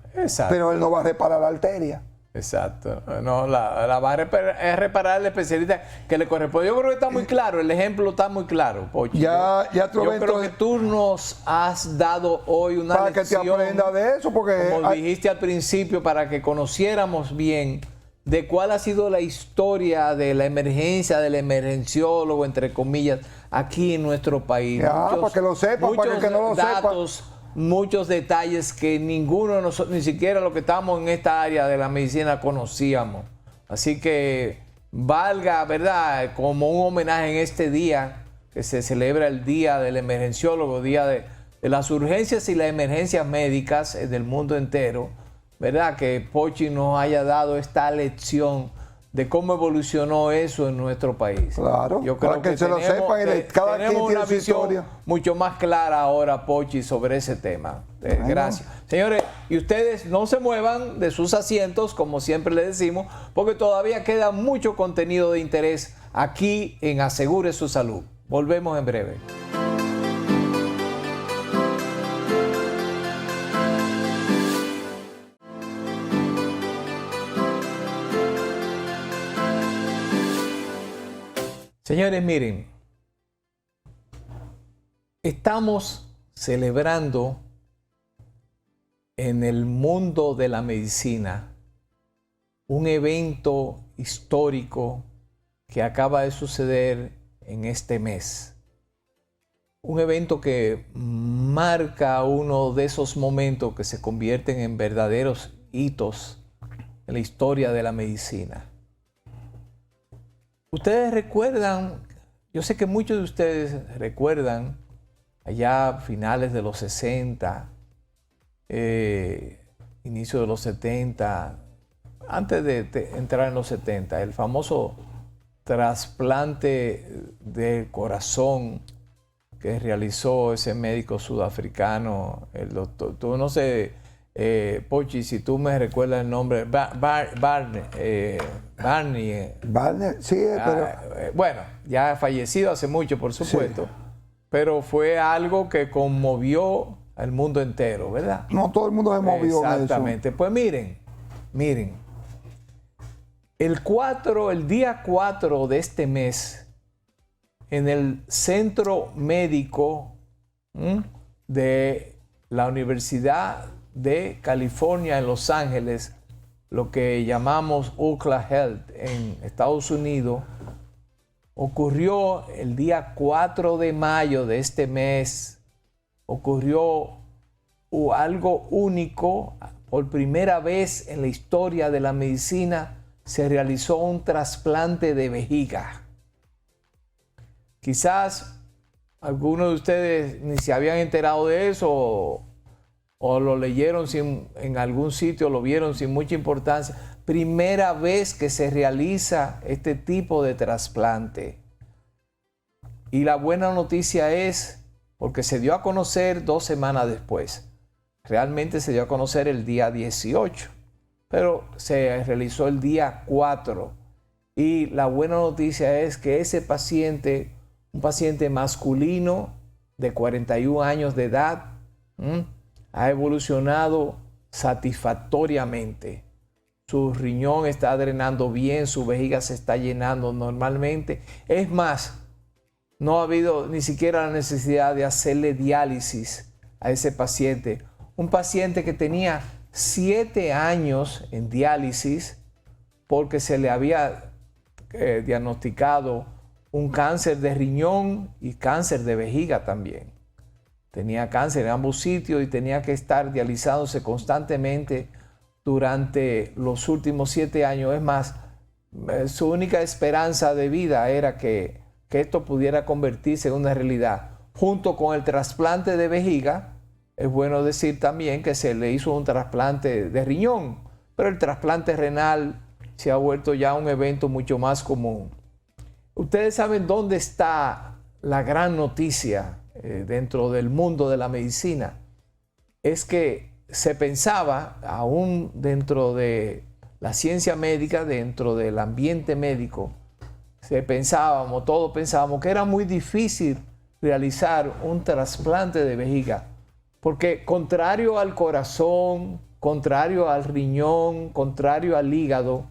Pero él no va a reparar la arteria. Exacto. No, la va a reparar el especialista que le corresponde. Yo creo que está muy claro, el ejemplo está muy claro, Pochi. Yo creo que tú nos has dado hoy una para lección. Que te aprendas de eso, porque... Como dijiste al principio, para que conociéramos bien de cuál ha sido la historia de la emergencia, del emergenciólogo, entre comillas, aquí en nuestro país. Para que lo sepan, para que no lo sepan. Muchos detalles que ninguno de nosotros, ni siquiera los que estamos en esta área de la medicina, conocíamos. Así que valga, ¿verdad?, como un homenaje en este día, que se celebra el Día del Emergenciólogo, Día de las urgencias y las emergencias médicas del mundo entero, ¿verdad?, que Pochi nos haya dado esta lección de cómo evolucionó eso en nuestro país. Claro, yo creo que se lo sepan, cada quien tiene una su visión historia mucho más clara ahora, Pochi, sobre ese tema. Gracias. Señores, y ustedes no se muevan de sus asientos, como siempre les decimos, porque todavía queda mucho contenido de interés aquí en Asegure su Salud. Volvemos en breve. Señores, miren, estamos celebrando en el mundo de la medicina un evento histórico que acaba de suceder en este mes. Un evento que marca uno de esos momentos que se convierten en verdaderos hitos en la historia de la medicina. Ustedes recuerdan, yo sé que muchos de ustedes recuerdan allá a finales de los 60, inicio de los 70, antes de entrar en los 70, el famoso trasplante de corazón que realizó ese médico sudafricano, el doctor, tú no sé, Pochi, si tú me recuerdas el nombre, Barney, sí, pero... bueno, ya ha fallecido hace mucho, por supuesto, Sí. pero fue algo que conmovió al mundo entero, ¿verdad? No todo el mundo se movió en eso. Exactamente. Pues miren, el día 4 de este mes, en el centro médico de la Universidad de California en Los Ángeles, lo que llamamos UCLA Health en Estados Unidos, ocurrió el día 4 de mayo de este mes, ocurrió algo único. Por primera vez en la historia de la medicina se realizó un trasplante de vejiga. Quizás algunos de ustedes ni se habían enterado de eso o lo leyeron en algún sitio, lo vieron sin mucha importancia. Primera vez que se realiza este tipo de trasplante. Y la buena noticia es, porque se dio a conocer 2 semanas después. Realmente se dio a conocer el día 18, pero se realizó el día 4. Y la buena noticia es que ese paciente, un paciente masculino de 41 años de edad, ha evolucionado satisfactoriamente. Su riñón está drenando bien, su vejiga se está llenando normalmente. Es más, no ha habido ni siquiera la necesidad de hacerle diálisis a ese paciente. Un paciente que tenía 7 años en diálisis porque se le había diagnosticado un cáncer de riñón y cáncer de vejiga también. Tenía cáncer en ambos sitios y tenía que estar dializándose constantemente durante los últimos 7 años. Es más, su única esperanza de vida era que esto pudiera convertirse en una realidad. Junto con el trasplante de vejiga, es bueno decir también que se le hizo un trasplante de riñón, pero el trasplante renal se ha vuelto ya un evento mucho más común. Ustedes saben dónde está la gran noticia dentro del mundo de la medicina. Es que se pensaba, aún dentro de la ciencia médica, dentro del ambiente médico, todos pensábamos que era muy difícil realizar un trasplante de vejiga, porque contrario al corazón, contrario al riñón, contrario al hígado,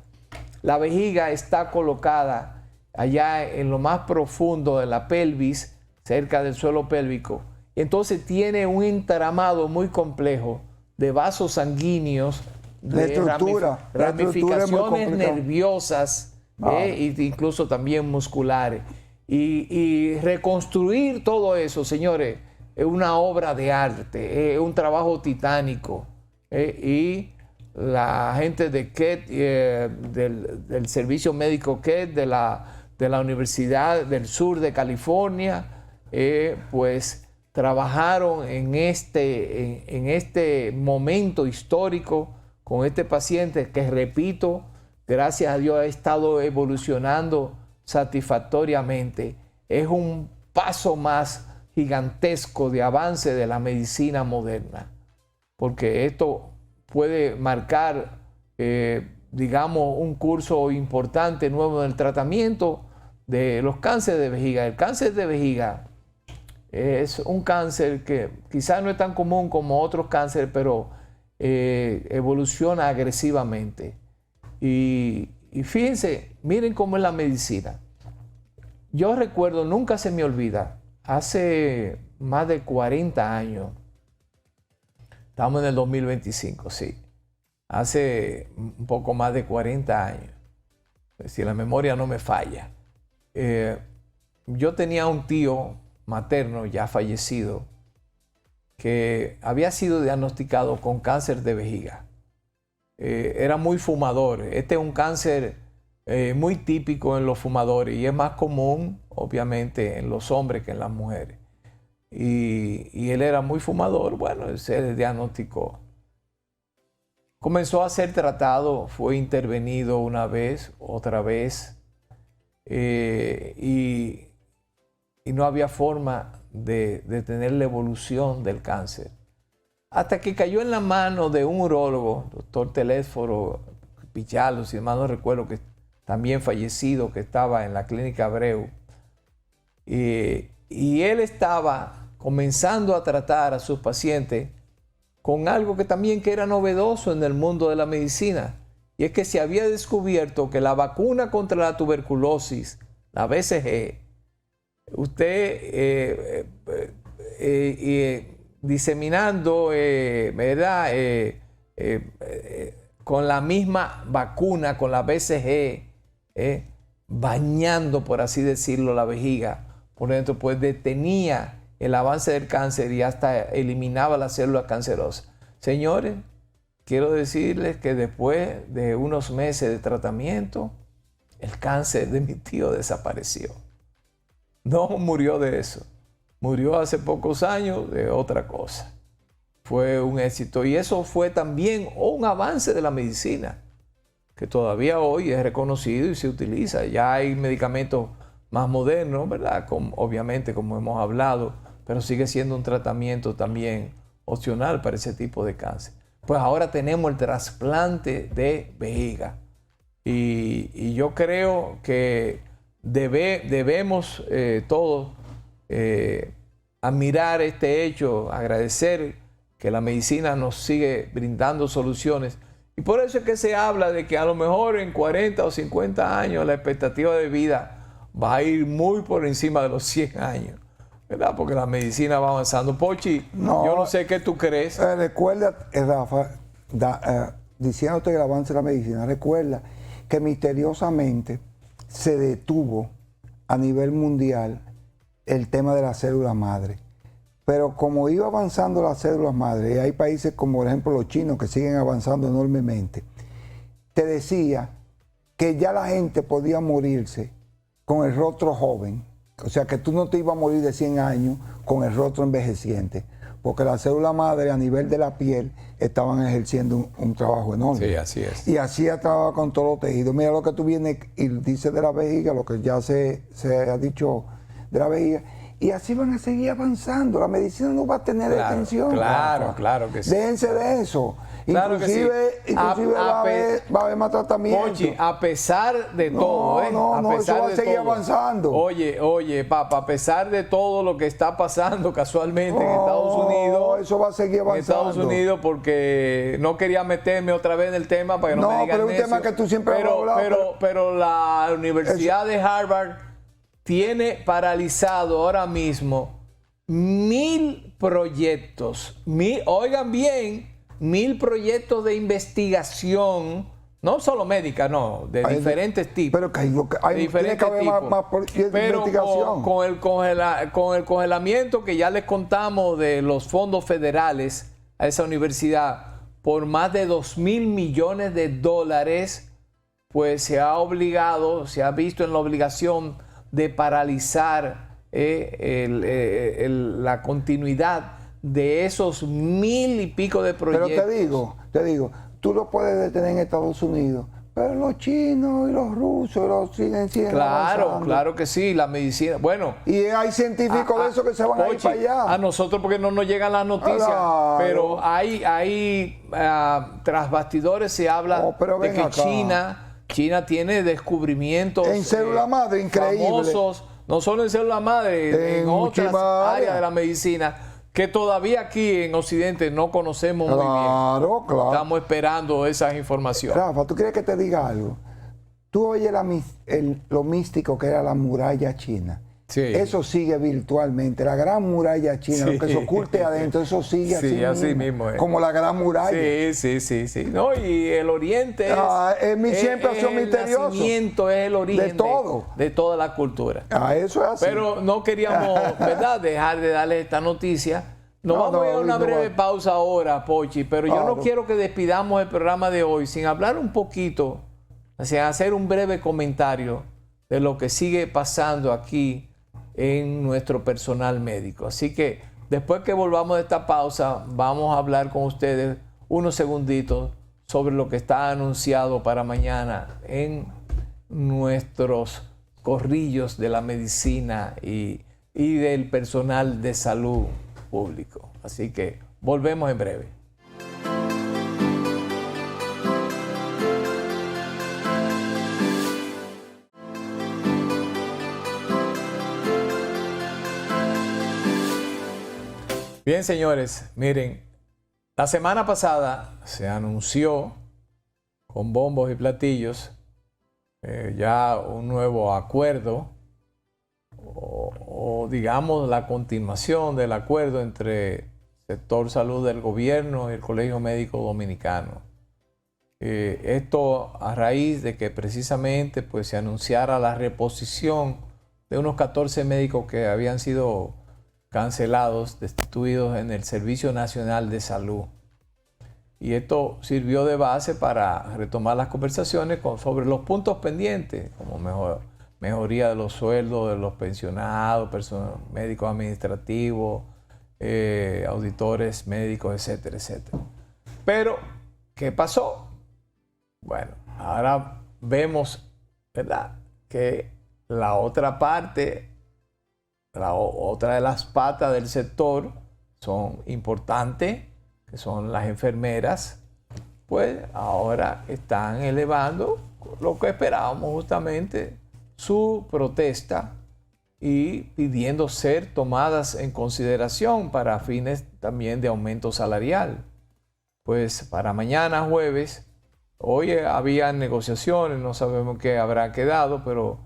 la vejiga está colocada allá en lo más profundo de la pelvis, cerca del suelo pélvico. Entonces tiene un entramado muy complejo de vasos sanguíneos, de ramificaciones nerviosas, e incluso también musculares. Y reconstruir todo eso, señores, es una obra de arte, es un trabajo titánico. Y la gente de KET, del servicio médico KET, de la Universidad del Sur de California, pues trabajaron en este momento histórico con este paciente que, repito, gracias a Dios ha estado evolucionando satisfactoriamente. Es un paso más gigantesco de avance de la medicina moderna, porque esto puede marcar, digamos, un curso importante nuevo en el tratamiento de los cánceres de vejiga. El cáncer de vejiga es un cáncer que quizás no es tan común como otros cánceres, pero evoluciona agresivamente. Y fíjense, miren cómo es la medicina. Yo recuerdo, nunca se me olvida, hace más de 40 años, estamos en el 2025, sí, hace un poco más de 40 años, si la memoria no me falla, yo tenía un tío materno ya fallecido que había sido diagnosticado con cáncer de vejiga. Era muy fumador. Este es un cáncer muy típico en los fumadores y es más común, obviamente, en los hombres que en las mujeres. Y él era muy fumador. Bueno, se le diagnosticó. Comenzó a ser tratado, fue intervenido una vez, otra vez, y no había forma de detener la evolución del cáncer. Hasta que cayó en la mano de un urólogo, doctor Telésforo Pichardo, si mal no recuerdo, que también fallecido, que estaba en la clínica Abreu. Y él estaba comenzando a tratar a sus pacientes con algo que también que era novedoso en el mundo de la medicina. Y es que se había descubierto que la vacuna contra la tuberculosis, la BCG, usted diseminando, ¿verdad? Con la misma vacuna, con la BCG, bañando, por así decirlo, la vejiga por dentro, pues detenía el avance del cáncer y hasta eliminaba las células cancerosas. Señores, quiero decirles que después de unos meses de tratamiento, el cáncer de mi tío desapareció. No murió de eso. Murió hace pocos años de otra cosa. Fue un éxito. Y eso fue también un avance de la medicina, que todavía hoy es reconocido y se utiliza. Ya hay medicamentos más modernos, ¿verdad? Obviamente, como hemos hablado, pero sigue siendo un tratamiento también opcional para ese tipo de cáncer. Pues ahora tenemos el trasplante de vejiga. Y yo creo que debemos todos admirar este hecho, agradecer que la medicina nos sigue brindando soluciones. Y por eso es que se habla de que a lo mejor en 40 o 50 años la expectativa de vida va a ir muy por encima de los 100 años, ¿verdad? Porque la medicina va avanzando. Pochi, yo no sé qué tú crees. Recuerda, Rafa, diciéndote el avance de la medicina, recuerda que misteriosamente se detuvo a nivel mundial el tema de la célula madre. Pero como iba avanzando las células madre, y hay países como por ejemplo los chinos que siguen avanzando enormemente, te decía que ya la gente podía morirse con el rostro joven. O sea que tú no te ibas a morir de 100 años con el rostro envejeciente, porque las células madre a nivel de la piel estaban ejerciendo un trabajo enorme. Sí, así es. Y así trabajo con todos los tejidos. Mira lo que tú vienes y dices de la vejiga, lo que ya se ha dicho de la vejiga. Y así van a seguir avanzando. La medicina no va a tener detención. Claro que sí. Déjense de eso. Claro inclusive va a haber más tratamiento. Oye, a pesar de todo, eso va a seguir avanzando. Oye, papá, a pesar de todo lo que está pasando casualmente en Estados Unidos. Eso va a seguir avanzando. En Estados Unidos, porque no quería meterme otra vez en el tema para que no me digan pero es un tema que tú siempre has hablado. Pero la Universidad de Harvard tiene paralizado ahora mismo 1000 proyectos. Oigan bien, 1000 proyectos de investigación, no solo médica, no, de diferentes tipos. Pero hay diferentes tipos. Más investigación. Con el congelamiento que ya les contamos de los fondos federales a esa universidad por más de $2,000 millones, pues se ha visto en la obligación de paralizar la continuidad de esos 1000 y pico de proyectos. Pero te digo, tú lo puedes detener en Estados Unidos, pero los chinos y los rusos los siguen avanzando. Claro que sí, la medicina, bueno. Y hay científicos de eso que se van a ir para allá. A nosotros porque no nos llegan las noticias, pero hay tras bastidores se habla de que China tiene descubrimientos en célula madre increíble, famosos, no solo en célula madre, en otras áreas de la medicina, que todavía aquí en Occidente no conocemos muy bien. Claro. Estamos esperando esas informaciones. Rafa, ¿tú quieres que te diga algo? Tú oyes lo místico que era la muralla china. Sí. Eso sigue virtualmente. La gran muralla china, lo que se oculte adentro, eso sigue así mismo es. Como la gran muralla. Sí. No, y el Oriente siempre ha sido misterioso. El nacimiento, es el origen de todo. De toda la cultura. Eso es así. Pero no queríamos, ¿verdad?, dejar de darles esta noticia. Vamos a ir a una breve pausa ahora, Pochi, pero yo no quiero que despidamos el programa de hoy sin hablar un poquito, sin hacer un breve comentario de lo que sigue pasando aquí en nuestro personal médico. Así que después que volvamos de esta pausa, vamos a hablar con ustedes unos segunditos sobre lo que está anunciado para mañana en nuestros corrillos de la medicina y del personal de salud público. Así que volvemos en breve. Bien, señores, miren, la semana pasada se anunció con bombos y platillos ya un nuevo acuerdo o digamos la continuación del acuerdo entre el sector salud del gobierno y el Colegio Médico Dominicano. Esto a raíz de que precisamente pues, se anunciara la reposición de unos 14 médicos que habían sido cancelados, destituidos en el Servicio Nacional de Salud. Y esto sirvió de base para retomar las conversaciones sobre los puntos pendientes, como mejoría de los sueldos de los pensionados, médicos administrativos, auditores médicos, etcétera, etcétera. Pero, ¿qué pasó? Bueno, ahora vemos, ¿verdad?, que la otra parte, otra de las patas del sector son importantes, que son las enfermeras, pues ahora están elevando lo que esperábamos justamente, su protesta y pidiendo ser tomadas en consideración para fines también de aumento salarial. Pues para mañana jueves, hoy había negociaciones, no sabemos qué habrá quedado, pero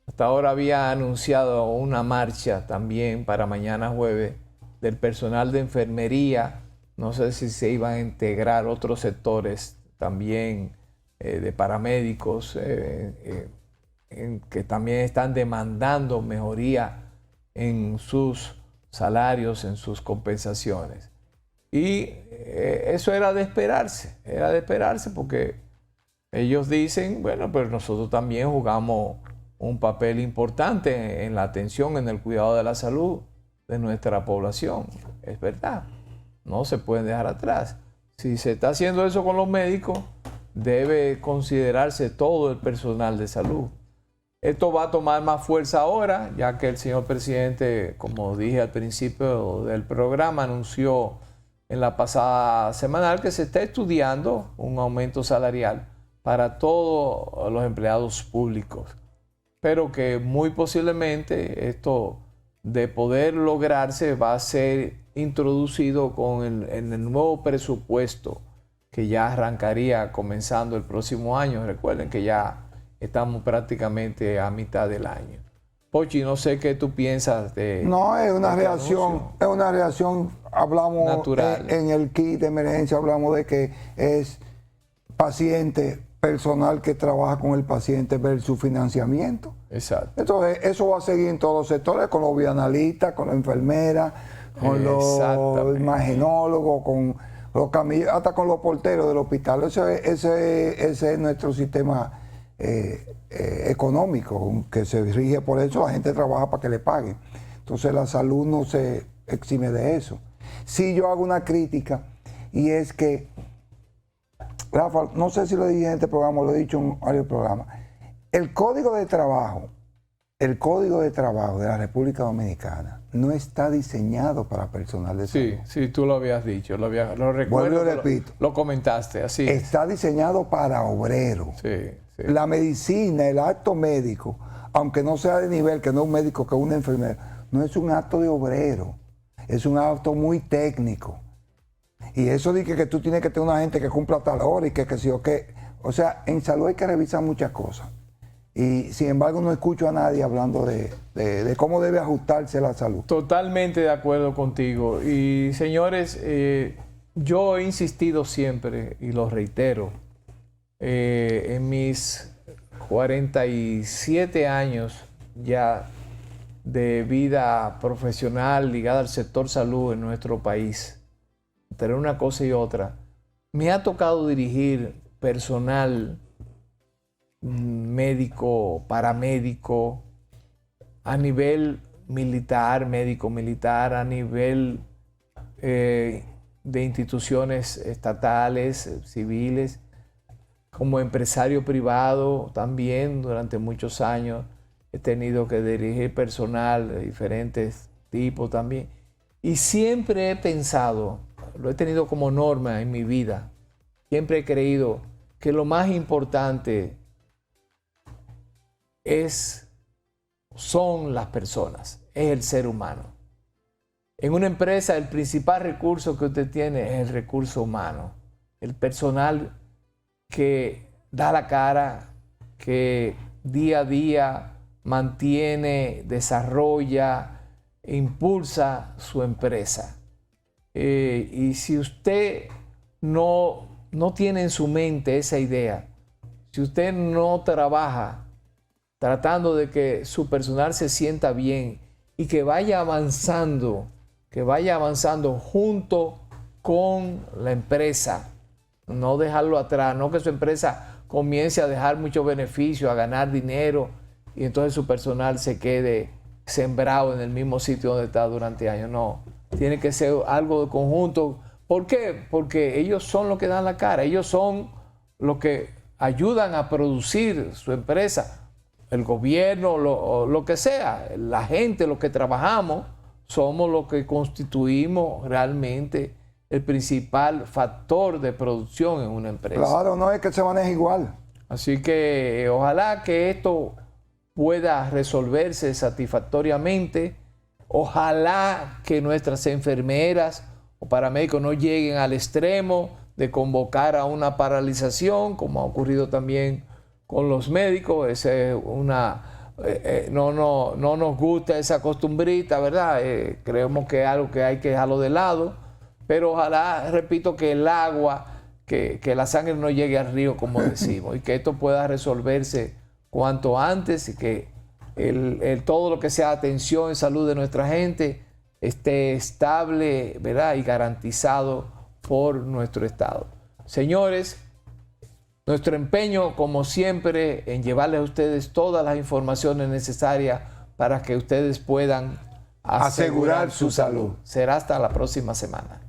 hasta ahora había anunciado una marcha también para mañana jueves del personal de enfermería. No sé si se iban a integrar otros sectores también de paramédicos que también están demandando mejoría en sus salarios, en sus compensaciones. Y eso era de esperarse porque ellos dicen, bueno, pero nosotros también jugamos un papel importante en la atención, en el cuidado de la salud de nuestra población. Es verdad, no se pueden dejar atrás. Si se está haciendo eso con los médicos, debe considerarse todo el personal de salud. Esto va a tomar más fuerza ahora, ya que el señor presidente, como dije al principio del programa, anunció en la pasada semanal que se está estudiando un aumento salarial para todos los empleados públicos, pero que muy posiblemente esto de poder lograrse va a ser introducido en el nuevo presupuesto que ya arrancaría comenzando el próximo año. Recuerden que ya estamos prácticamente a mitad del año. Pochi, no sé qué tú piensas de... No, es una reacción, hablamos natural. En el kit de emergencia hablamos de que es paciente, personal que trabaja con el paciente versus financiamiento. Exacto. Entonces, eso va a seguir en todos los sectores, con los bioanalistas, con las enfermeras, con los imagenólogos, con los camilleros, hasta con los porteros del hospital. Ese es nuestro sistema económico, que se rige por eso, la gente trabaja para que le paguen. Entonces la salud no se exime de eso. Sí, yo hago una crítica, y es que, Rafa, no sé si lo dije en este programa, lo he dicho en varios programas, el código de trabajo el Código de Trabajo de la República Dominicana no está diseñado para personal de salud. Sí, sí, tú lo habías dicho, lo recuerdo. Vuelvo y repito. Lo comentaste, así. Está diseñado para obreros. Sí, sí. La medicina, el acto médico, aunque no sea de nivel, que no es un médico, que es una enfermera, no es un acto de obrero, es un acto muy técnico. Y eso de que tú tienes que tener una gente que cumpla tal hora y que sí o qué. O sea, en salud hay que revisar muchas cosas. Y sin embargo no escucho a nadie hablando de cómo debe ajustarse la salud. Totalmente de acuerdo contigo. Y señores, yo he insistido siempre, y lo reitero, en mis 47 años ya de vida profesional ligada al sector salud en nuestro país, entre una cosa y otra, me ha tocado dirigir personal médico, paramédico, a nivel militar, médico militar, a nivel de instituciones estatales, civiles, como empresario privado también durante muchos años he tenido que dirigir personal de diferentes tipos también. Y siempre he pensado, lo he tenido como norma en mi vida, siempre he creído que lo más importante son las personas, es el ser humano. En una empresa el principal recurso que usted tiene es el recurso humano, el personal que da la cara, que día a día mantiene, desarrolla, impulsa su empresa. Y si usted no tiene en su mente esa idea, si usted no trabaja tratando de que su personal se sienta bien y que vaya avanzando junto con la empresa, no dejarlo atrás, no que su empresa comience a dejar muchos beneficios, a ganar dinero y entonces su personal se quede sembrado en el mismo sitio donde está durante años. No, tiene que ser algo de conjunto. ¿Por qué? Porque ellos son los que dan la cara, ellos son los que ayudan a producir su empresa. El gobierno, lo que sea, la gente, los que trabajamos, somos los que constituimos realmente el principal factor de producción en una empresa. Claro, no es que se maneje igual. Así que ojalá que esto pueda resolverse satisfactoriamente. Ojalá que nuestras enfermeras o paramédicos no lleguen al extremo de convocar a una paralización, como ha ocurrido también con los médicos. No nos gusta esa costumbrita, ¿verdad? Creemos que es algo que hay que dejarlo de lado, pero ojalá, repito, que el agua, que la sangre no llegue al río, como decimos, y que esto pueda resolverse cuanto antes y que todo lo que sea atención en salud de nuestra gente esté estable, ¿verdad? Y garantizado por nuestro Estado. Señores, nuestro empeño, como siempre, en llevarles a ustedes todas las informaciones necesarias para que ustedes puedan asegurar su salud. Será hasta la próxima semana.